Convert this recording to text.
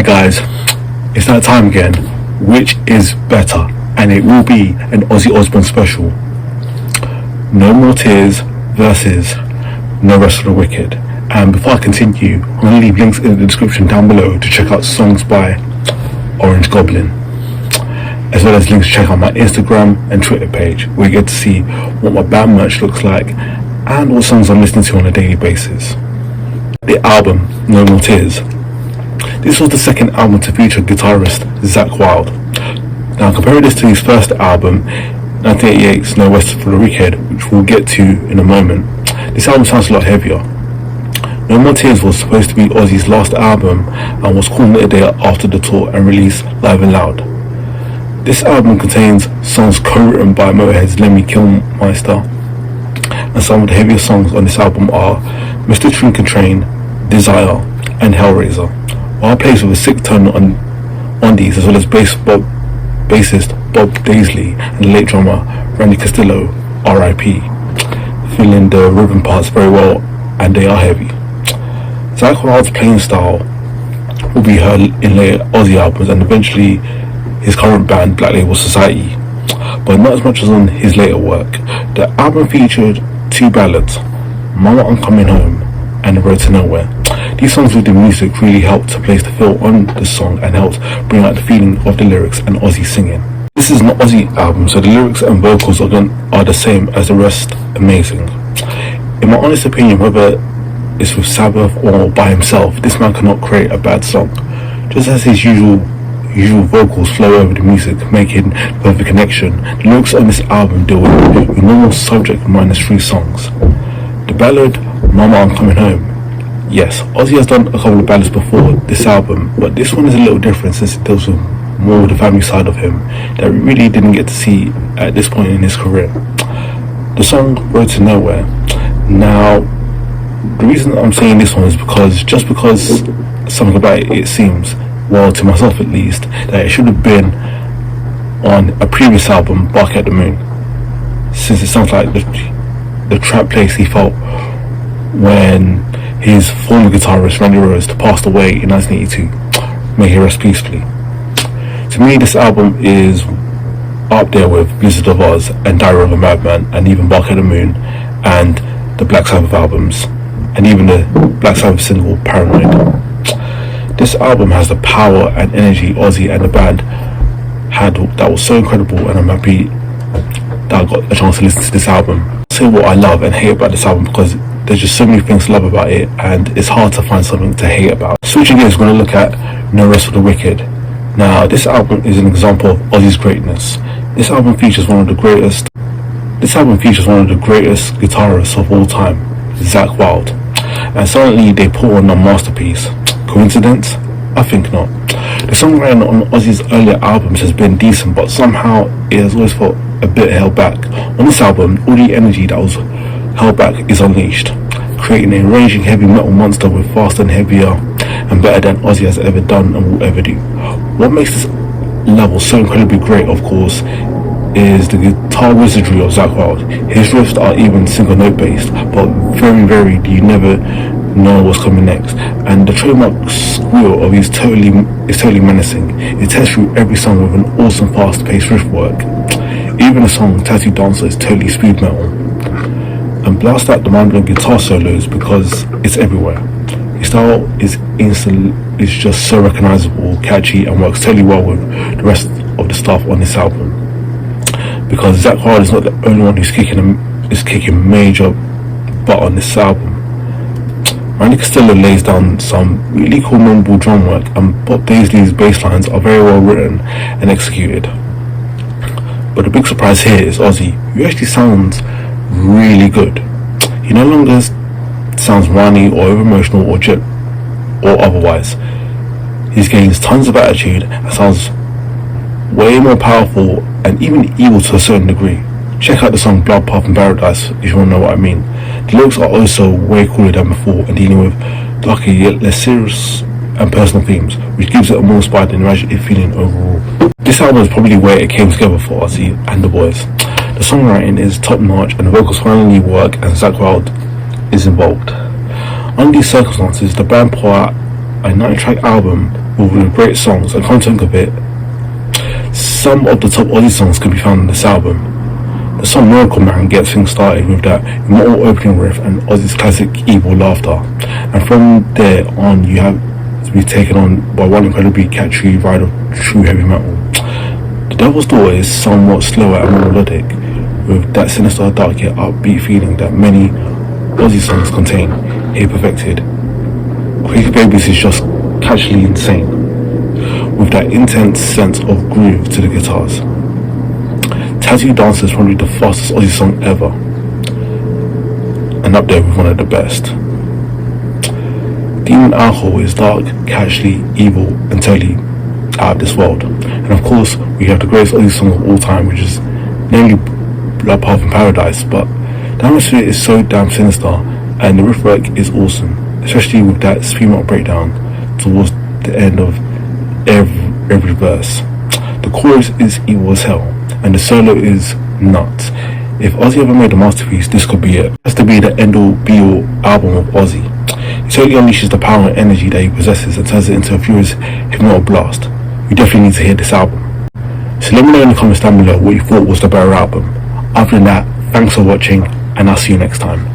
Alright guys, it's that time again. Which is better? And it will be an Ozzy Osbourne special. No More Tears versus No Rest for the Wicked. And before I continue, I'm going to leave links in the description down below to check out songs by Orange Goblin, as well as links to check out my Instagram and Twitter page, where you get to see what my band merch looks like and what songs I'm listening to on a daily basis. The album, No More Tears. This was the second album to feature guitarist Zakk Wylde. Now compare this to his first album, 1988's No Rest for the Wicked, which we'll get to in a moment. This album sounds a lot heavier. No More Tears was supposed to be Ozzy's last album and was called a day after the tour and released Live and Loud. This album contains songs co-written by Motorhead's Lemmy Kilmister, and some of the heaviest songs on this album are Mr. Trinket Train, Desire and Hellraiser. While plays with a sick tone on these, as well as bassist Bob Daisley and the late drummer Randy Castillo, R.I.P., filling the rhythm parts very well, and they are heavy. Zakk Wylde's playing style will be heard in later Ozzy albums and eventually his current band Black Label Society, but not as much as on his later work. The album featured two ballads, Mama I'm Coming Home and The Road to Nowhere. These songs with the music really helped to place the feel on the song and helped bring out the feeling of the lyrics and Ozzy singing. This is an Ozzy album, so the lyrics and vocals are the same as the rest. Amazing. In my honest opinion, whether it's with Sabbath or by himself, this man cannot create a bad song. Just as his usual vocals flow over the music, making the perfect connection, the lyrics on this album deal with a normal subject minus 3 songs. The ballad Mama I'm Coming Home. Yes, Ozzy has done a couple of ballads before this album, but this one is a little different since it deals with more of the family side of him that we really didn't get to see at this point in his career. The song Road to Nowhere. Now, the reason I'm saying this one is because something about it seems, well, to myself at least, that it should have been on a previous album, Bark at the Moon, since it sounds like the trap place he felt when his former guitarist Randy Rhoads passed away in 1982. May he rest peacefully. To me, this album is up there with Blizzard of Oz and Diary of a Madman, and even Bark at the Moon, and the Black Sabbath albums, and even the Black Sabbath single Paranoid. This album has the power and energy Ozzy and the band had that was so incredible, and I'm happy that I got a chance to listen to this album. I'll say what I love and hate about this album, because there's just so many things to love about it and it's hard to find something to hate about. Switching gears, we're going to look at No Rest for the Wicked. Now, this album is an example of Ozzy's greatness. This album features one of the greatest guitarists of all time, Zakk Wylde, and suddenly they put on a masterpiece. Coincidence? I think not. The songwriting on Ozzy's earlier albums has been decent, but somehow it has always felt a bit held back. On this album, all the energy that was held back is unleashed, creating a raging heavy metal monster with faster and heavier and better than Ozzy has ever done and will ever do. What makes this level so incredibly great, of course, is the guitar wizardry of Zakk Wylde. His riffs are even single note based, but very varied. You never know what's coming next, and the trademark squeal of his totally menacing. It tests through every song with an awesome fast paced riff work. Even the song Tattoo Dancer is totally speed metal, and blast out the mind-blowing guitar solos because it's everywhere. His style is just so recognizable, catchy, and works totally well with the rest of the stuff on this album. Because Zakk Wylde is not the only one who's kicking major butt on this album. Randy Castillo lays down some really cool memorable drum work, and Bob Daisley's bass lines are very well written and executed. But the big surprise here is Ozzy, who actually sounds really good. He no longer sounds whiny or over-emotional or otherwise. He gains tons of attitude and sounds way more powerful and even evil to a certain degree. Check out the song Blood, Path and Paradise if you want to know what I mean. The lyrics are also way cooler than before and dealing with darker yet less serious and personal themes, which gives it a more inspired and imaginative feeling overall. This album is probably where it came together for Ozzy and the boys. The songwriting is top notch and the vocals finally work and Zakk Wylde is involved. Under these circumstances, the band pour out a 9-track album with great songs, and come to think of it, some of the top Ozzy songs can be found on this album. The song Miracle Man gets things started with that immortal opening riff and Ozzy's classic evil laughter, and from there on you have to be taken on by one incredibly catchy ride of true heavy metal. The Devil's Daughter is somewhat slower and more melodic, with that sinister, dark yet upbeat feeling that many Ozzy songs contain, here perfected. Crazy Babies is just catchily insane, with that intense sense of groove to the guitars. Tattoo Dancer is probably the fastest Ozzy song ever, and up there with one of the best. Demon Alcohol is dark, catchy, evil, and totally out of this world. And of course, we have the greatest Ozzy song of all time, which is namely Blood Path in Paradise, but the atmosphere is so damn sinister, and the riff work is awesome, especially with that scream out breakdown towards the end of every verse. The chorus is evil as hell, and the solo is nuts. If Ozzy ever made a masterpiece, this could be it. It has to be the end-all, be-all album of Ozzy. He totally unleashes the power and energy that he possesses and turns it into a furious hypnotic blast. You definitely need to hear this album. So let me know in the comments down below what you thought was the better album. Other than that, thanks for watching, and I'll see you next time.